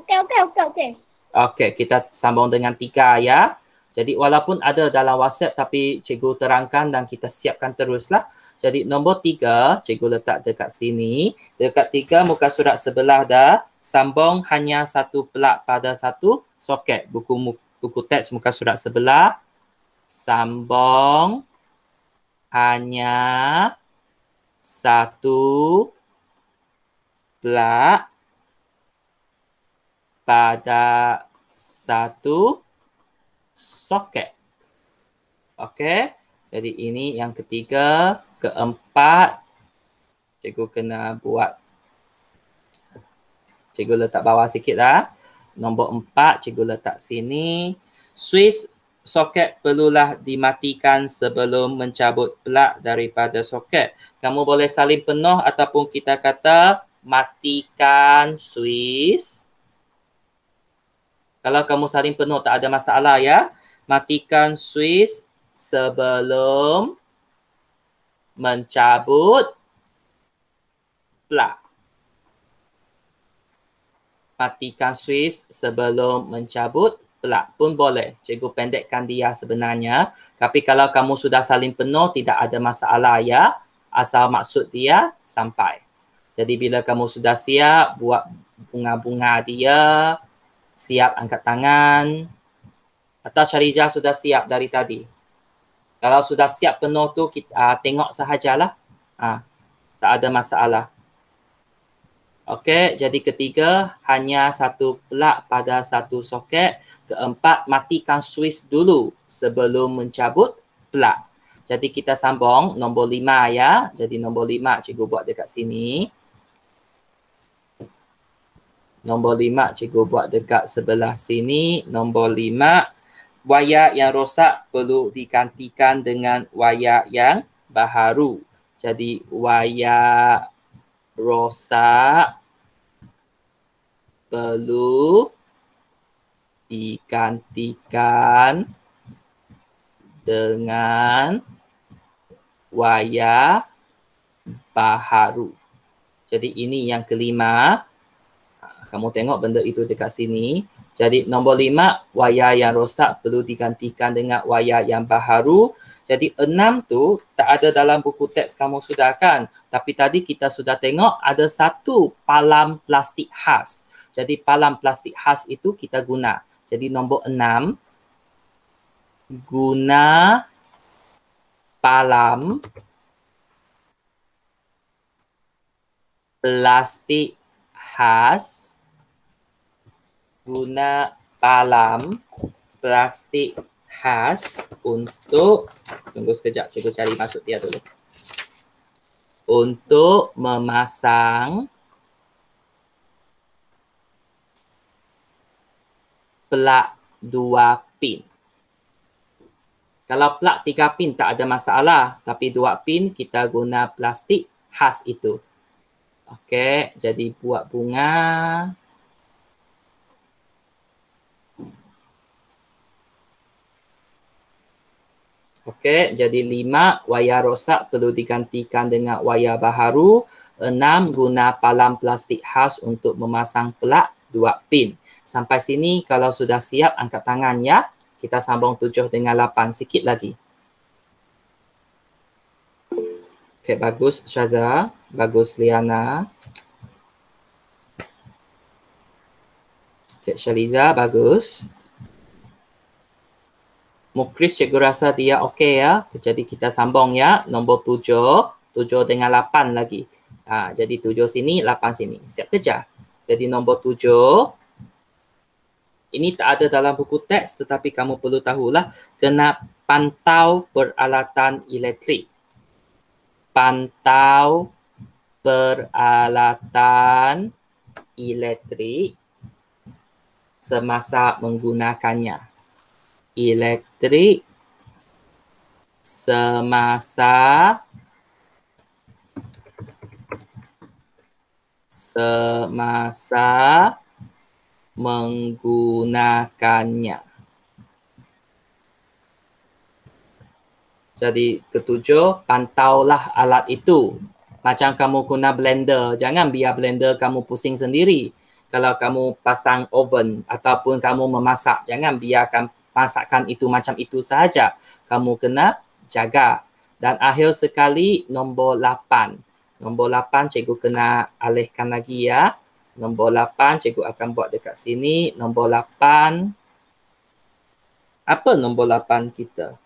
Okey. Okey, kita sambung dengan 3 ya. Jadi walaupun ada dalam WhatsApp tapi cikgu terangkan dan kita siapkan teruslah. Jadi nombor 3, cikgu letak dekat sini. Dekat 3 muka surat sebelah dah. Sambung hanya 1 pelak pada 1 soket. Buku teks muka surat sebelah. Sambung hanya 1 pelak pada 1 soket. Okey. Jadi ini yang ketiga. Keempat, cikgu kena buat. Cikgu letak bawah sikit lah. Nombor 4, cikgu letak sini. Swiss soket perlulah dimatikan sebelum mencabut pelak daripada soket. Kamu boleh salin penuh ataupun kita kata matikan Swiss. Kalau kamu salin penuh tak ada masalah ya. Matikan Swiss sebelum mencabut pelak. Matikan Swiss sebelum mencabut pelak pun boleh. Cikgu pendekkan dia sebenarnya. Tapi kalau kamu sudah salin penuh tidak ada masalah ya. Asal maksud dia sampai. Jadi bila kamu sudah siap buat bunga-bunga dia, siap angkat tangan. Atau Syarizah sudah siap dari tadi. Kalau sudah siap penuh tu kita tengok sahajalah. Tak ada masalah. Okey, jadi ketiga hanya 1 pelak pada 1 soket. Keempat, matikan Swiss dulu sebelum mencabut pelak. Jadi kita sambung nombor 5 ya. Jadi nombor 5 cikgu buat dekat sini. Nombor 5 cikgu buat dekat sebelah sini. Nombor 5, wayar yang rosak perlu digantikan dengan wayar yang baharu. Jadi wayar rosak perlu digantikan dengan wayar baharu. Jadi ini yang kelima. Kamu tengok benda itu dekat sini. Jadi nombor 5, wayar yang rosak perlu digantikan dengan wayar yang baharu. Jadi 6 tu tak ada dalam buku teks kamu sudah kan. Tapi tadi kita sudah tengok ada 1 palam plastik khas. Jadi palam plastik khas itu kita guna. Jadi nombor 6, guna palam plastik khas guna palam plastik khas untuk, tunggu sekejap, cikgu cari maksud dia dulu. Untuk memasang plug 2 pin. Kalau plug 3 pin tak ada masalah, tapi 2 pin kita guna plastik khas itu. Okey, jadi buat bunga. Okey, jadi 5 wayar rosak perlu digantikan dengan wayar baharu. 6 guna palam plastik khas untuk memasang plug 2 pin. Sampai sini kalau sudah siap angkat tangan ya. Kita sambung 7 dengan 8 sikit lagi. Okey, bagus Syaza, bagus Liana. Okey, Syaliza, bagus. Mukris cikgu rasa dia okey ya. Jadi kita sambung ya. Nombor 7. 7 dengan 8 lagi. Jadi 7 sini, 8 sini. Siap kerja. Jadi nombor 7. Ini tak ada dalam buku teks tetapi kamu perlu tahulah. Kena pantau peralatan elektrik. Pantau peralatan elektrik semasa menggunakannya. Elektrik semasa menggunakannya. Jadi ketujuh, pantaulah alat itu. Macam kamu guna blender, jangan biar blender kamu pusing sendiri. Kalau kamu pasang oven ataupun kamu memasak, jangan biarkan masakan itu macam itu sahaja. Kamu kena jaga. Dan akhir sekali nombor 8. Nombor 8 cikgu kena alihkan lagi ya. Nombor 8 cikgu akan buat dekat sini. Nombor 8. Apa nombor 8 kita?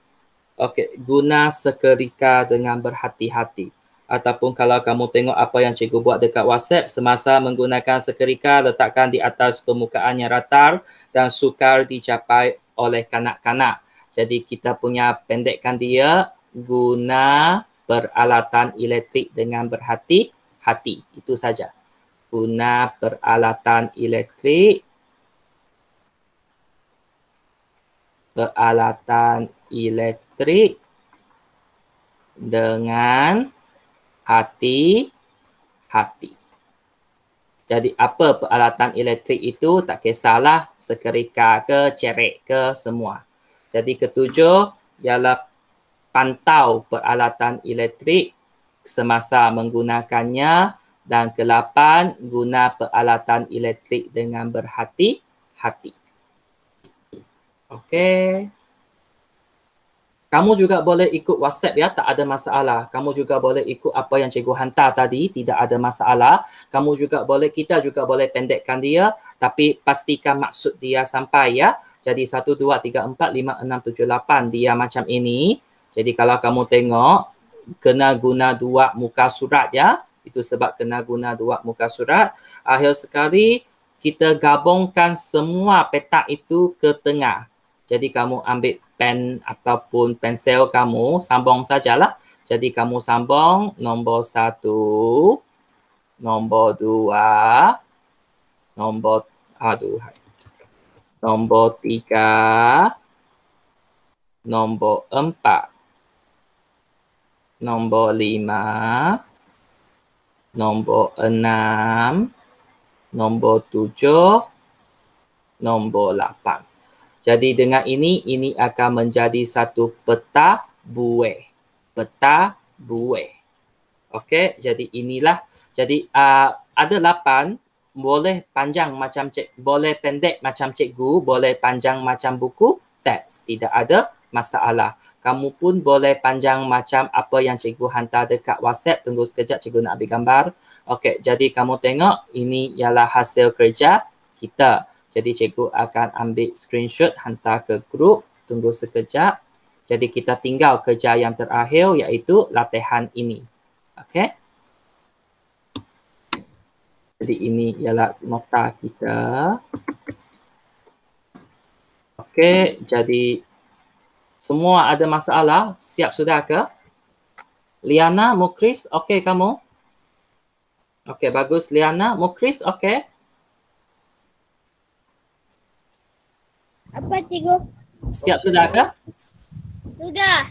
Okey, guna sekerika dengan berhati-hati. Ataupun kalau kamu tengok apa yang cikgu buat dekat WhatsApp, semasa menggunakan sekerika, letakkan di atas permukaan yang ratar dan sukar dicapai oleh kanak-kanak. Jadi kita punya pendekkan dia, guna peralatan elektrik dengan berhati-hati. Itu saja. Guna peralatan elektrik dengan hati-hati. Jadi apa peralatan elektrik itu, tak kisahlah sekerika ke, cerek ke, semua. Jadi ketujuh ialah pantau peralatan elektrik semasa menggunakannya. Dan ke-8, guna peralatan elektrik dengan berhati-hati. Okey. Kamu juga boleh ikut WhatsApp ya, tak ada masalah. Kamu juga boleh ikut apa yang cikgu hantar tadi, tidak ada masalah. Kamu juga boleh, kita juga boleh pendekkan dia, tapi pastikan maksud dia sampai ya. Jadi 1, 2, 3, 4, 5, 6, 7, 8 dia macam ini. Jadi kalau kamu tengok, kena guna 2 muka surat ya. Itu sebab kena guna 2 muka surat. Akhir sekali, kita gabungkan semua petak itu ke tengah. Jadi kamu ambil pen ataupun pensel kamu, sambung sajalah. Jadi kamu sambung nombor 1, nombor 2, nombor 3, nombor 4, nombor 5, nombor 6, nombor 7, nombor 8. Jadi dengan ini akan menjadi satu peta buih. Peta buih. Okey, jadi inilah. Jadi ada 8, boleh panjang macam boleh pendek macam cikgu, boleh panjang macam buku teks. Tidak ada masalah. Kamu pun boleh panjang macam apa yang cikgu hantar dekat WhatsApp. Tunggu sekejap, cikgu nak ambil gambar. Okey, jadi kamu tengok ini ialah hasil kerja kita. Jadi cikgu akan ambil screenshot hantar ke grup. Tunggu sekejap. Jadi kita tinggal kerja yang terakhir iaitu latihan ini. Okey. Jadi ini ialah nota kita. Okey, jadi semua ada masalah? Siap sudah ke? Liana, Mukris, okey kamu? Okey, bagus. Liana, Mukris, okey? Apa cikgu? Siap sudah ke? Sudah.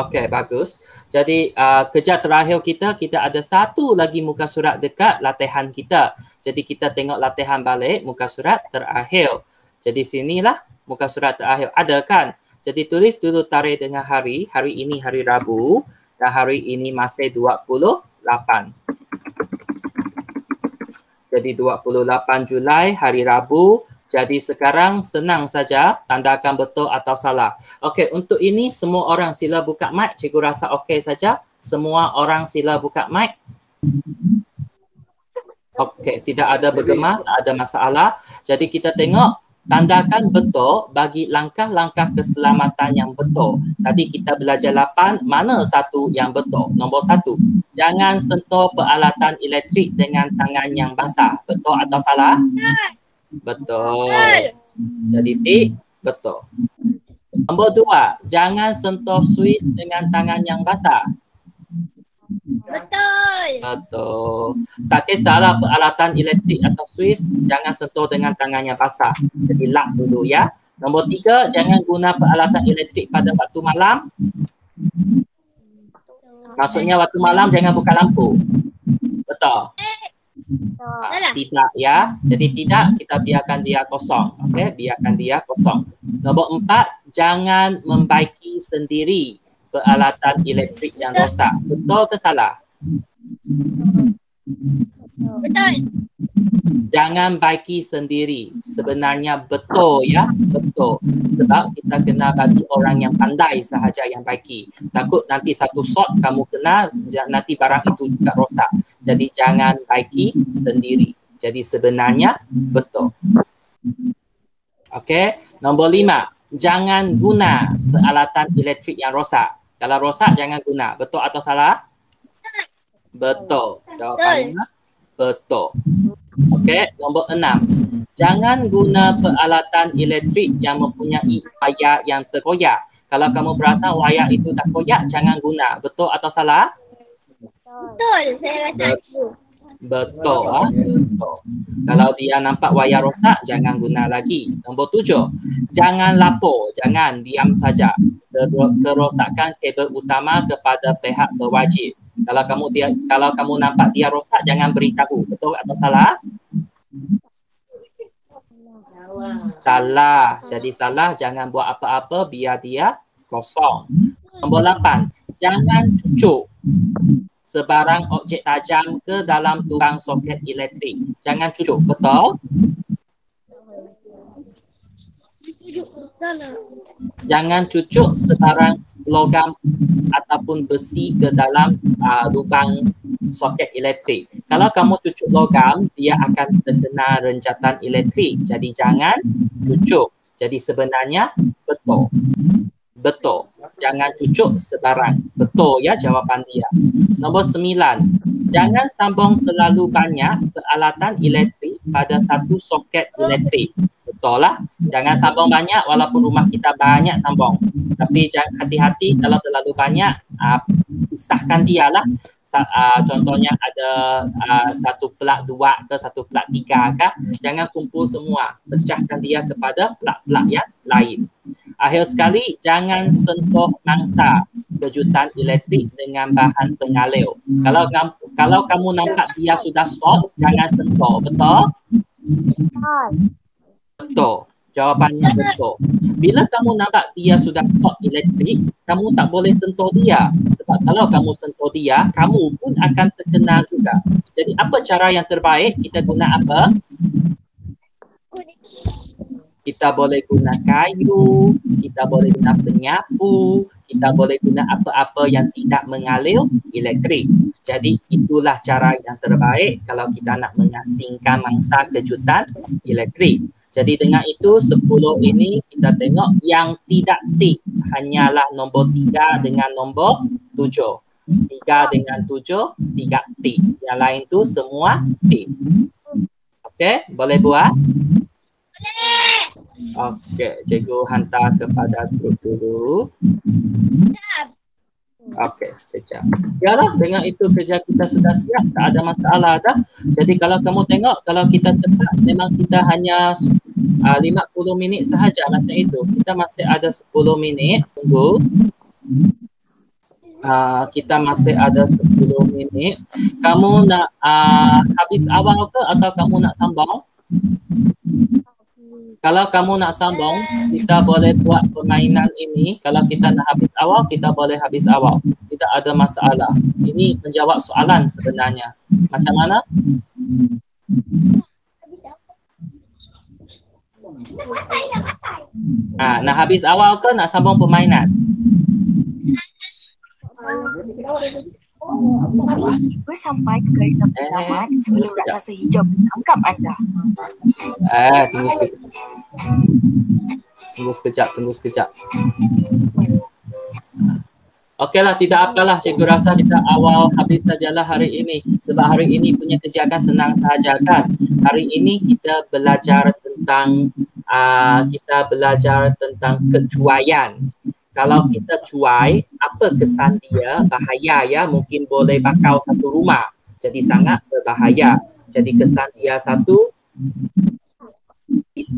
Okey, bagus. Jadi kerja terakhir kita ada satu lagi muka surat dekat latihan kita. Jadi kita tengok latihan balik muka surat terakhir. Jadi sinilah muka surat terakhir. Ada kan? Jadi tulis dulu tarikh dengan hari. Hari ini hari Rabu dan hari ini masih 28. Jadi 28 Julai hari Rabu. Jadi sekarang senang saja tandakan betul atau salah. Okey, untuk ini semua orang sila buka mic. Cikgu rasa okey saja. Semua orang sila buka mic. Okey, tidak ada bergema, tak ada masalah. Jadi kita tengok tandakan betul bagi langkah-langkah keselamatan yang betul. Tadi kita belajar 8, mana satu yang betul? Nombor 1, jangan sentuh peralatan elektrik dengan tangan yang basah. Betul atau salah? Betul. Jadi tik, betul. Nombor 2, jangan sentuh suis dengan tangan yang basah. Betul. Betul. Tak kisahlah peralatan elektrik atau suis, jangan sentuh dengan tangan yang basah. Jadi lap dulu ya. Nombor 3, jangan guna peralatan elektrik pada waktu malam. Maksudnya waktu malam jangan buka lampu. Betul. Tidak ya. Jadi tidak, kita biarkan dia kosong. Okey, biarkan dia kosong. Nombor 4, jangan membaiki sendiri peralatan elektrik yang rosak. Betul ke salah? Betul. Jangan baiki sendiri. Sebenarnya betul ya, betul. Sebab kita kena bagi orang yang pandai sahaja yang baiki. Takut nanti satu shot kamu kena, nanti barang itu juga rosak. Jadi jangan baiki sendiri. Jadi sebenarnya betul. Okey, nombor 5. Jangan guna peralatan elektrik yang rosak. Kalau rosak jangan guna. Betul atau salah? Betul. Jawapannya betul. Okey, nombor 6. Jangan guna peralatan elektrik yang mempunyai wayar yang terkoyak. Kalau kamu perasan wayar itu tak koyak, jangan guna. Betul atau salah? Betul. Saya rasa itu. Betul. Betul. Kalau dia nampak wayar rosak, jangan guna lagi. Nombor 7. Jangan lapor. Jangan diam saja. Kerosakan kabel utama kepada pihak berwajib. Kalau kamu nampak dia rosak, jangan beritahu. Betul atau salah? Salah. Jadi salah, jangan buat apa-apa biar dia kosong. Nombor 8. Jangan cucuk sebarang objek tajam ke dalam lubang soket elektrik. Jangan cucuk. Betul? Jangan cucuk sebarang logam ataupun besi ke dalam lubang soket elektrik. Kalau kamu cucuk logam, dia akan terkena renjatan elektrik. Jadi jangan cucuk. Jadi sebenarnya betul. Betul. Jangan cucuk sebarang. Betul ya jawapan dia. Nombor 9. Jangan sambung terlalu banyak peralatan elektrik pada satu soket elektrik. Betul lah. Jangan sambung banyak walaupun rumah kita banyak sambung. Tapi hati-hati kalau terlalu banyak, pisahkan dia lah. Contohnya ada satu plug 2 ke satu plug 3 ke. Jangan kumpul semua. Pecahkan dia kepada plug-plug yang lain. Akhir sekali, jangan sentuh mangsa kejutan elektrik dengan bahan pengalir. Kalau kamu nampak dia sudah short, jangan sentuh. Betul? Betul. Jawapannya betul. Bila kamu nampak dia sudah short elektrik, kamu tak boleh sentuh dia. Sebab kalau kamu sentuh dia, kamu pun akan terkena juga. Jadi apa cara yang terbaik? Kita guna apa? Kita boleh guna kayu, kita boleh guna penyapu, kita boleh guna apa-apa yang tidak mengalir elektrik. Jadi itulah cara yang terbaik kalau kita nak mengasingkan mangsa kejutan elektrik. Jadi dengan itu 10 ini kita tengok yang tidak tik hanyalah nombor 3 dengan nombor 7. 3 dengan 7, 3 tik. Yang lain tu semua tik. Okey, boleh buat? Okey, cikgu hantar kepada grup dulu. Okey, sekejap. Yalah, dengan itu kerja kita sudah siap, tak ada masalah dah. Jadi kalau kamu tengok, kalau kita cepat, memang kita hanya 50 minit sahaja macam itu. Kita masih ada 10 minit, tunggu. Kita masih ada 10 minit. Kamu nak habis awal ke atau kamu nak sambung? Kalau kamu nak sambung, kita boleh buat permainan ini. Kalau kita nak habis awal, kita boleh habis awal. Tidak ada masalah. Ini menjawab soalan sebenarnya. Macam mana? Nak habis awal ke nak sambung permainan? Cuba sampai ke garisan pertama sebelum raksasa hijau menangkap anda. Tunggu sekejap. Okeylah, tidak apalah cikgu rasa kita awal habis sajalah hari ini. Sebab hari ini punya kerja akan senang sahaja kan. Hari ini kita belajar tentang kecuaian. Kalau kita cuai, apa kesan dia? Bahaya ya, mungkin boleh bakau satu rumah. Jadi sangat berbahaya. Jadi kesan dia satu,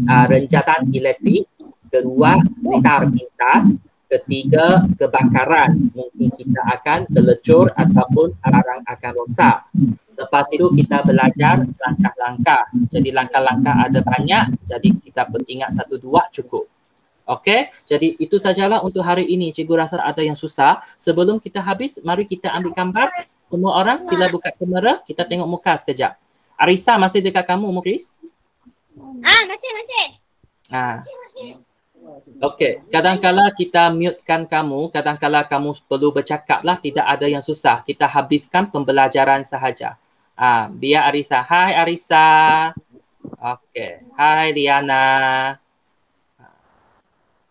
renjatan elektrik. Kedua, litar pintas. Ketiga, kebakaran. Mungkin kita akan terlecur ataupun barang akan rosak. Lepas itu kita belajar langkah-langkah. Jadi langkah-langkah ada banyak. Jadi kita ingat 1, 2 cukup. Okey, jadi itu sajalah untuk hari ini. Cikgu rasa ada yang susah. Sebelum kita habis, mari kita ambil gambar. Semua orang sila buka kamera, kita tengok muka sekejap. Arisa masih dekat kamu, Mukris? Masih. Okey, kadang-kala kita mutekan kamu, kadang-kala kamu perlu bercakap lah, tidak ada yang susah. Kita habiskan pembelajaran sahaja. Biar Arisa. Hai Arisa. Okey, hai Liana.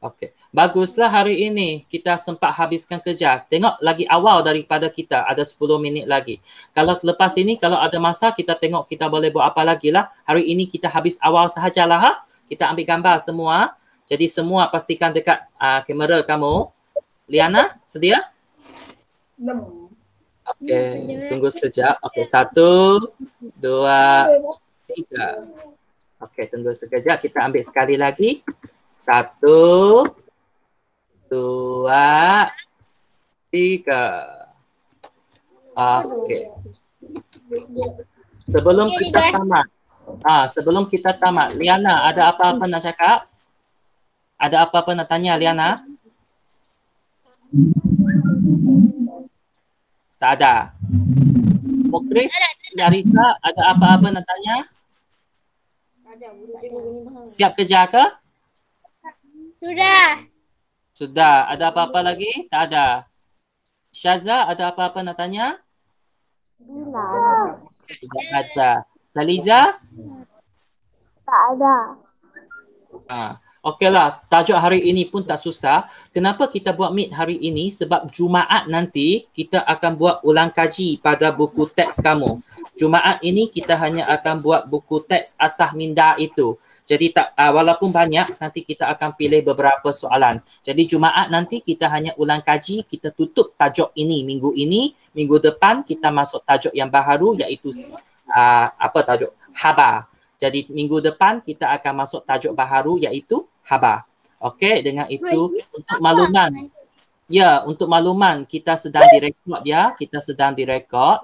Okey, baguslah hari ini kita sempat habiskan kerja. Tengok lagi awal daripada kita, ada 10 minit lagi. Kalau lepas ini, kalau ada masa, kita tengok kita boleh buat apa lagi lah. Hari ini kita habis awal sahajalah. Kita ambil gambar semua. Jadi semua pastikan dekat kamera kamu. Liana, sedia? Okey, tunggu sekejap. Okey, 1, 2, 3. Okey, tunggu sekejap. Kita ambil sekali lagi. 1, 2, 3. Okey. Sebelum kita tamat, Liana ada apa-apa nak cakap? Ada apa-apa nak tanya, Liana? Tak ada. Mukris, Arisa, ada apa-apa nak tanya? Siap kerja ke? Sudah. Ada apa-apa lagi? Tak ada. Syaza, ada apa-apa nak tanya? Tidak ada. Saliza? Tak ada. Okeylah, tajuk hari ini pun tak susah. Kenapa kita buat meet hari ini? Sebab Jumaat nanti kita akan buat ulang kaji pada buku teks kamu. Jumaat ini kita hanya akan buat buku teks Asah Minda itu. Jadi walaupun banyak, nanti kita akan pilih beberapa soalan. Jadi Jumaat nanti kita hanya ulang kaji, kita tutup tajuk ini. Minggu depan kita masuk tajuk yang baru iaitu tajuk? Khabar. Jadi minggu depan kita akan masuk tajuk baharu iaitu khabar. Okey, dengan itu untuk makluman. Ya, untuk makluman kita sedang direkod ya, kita sedang direkod.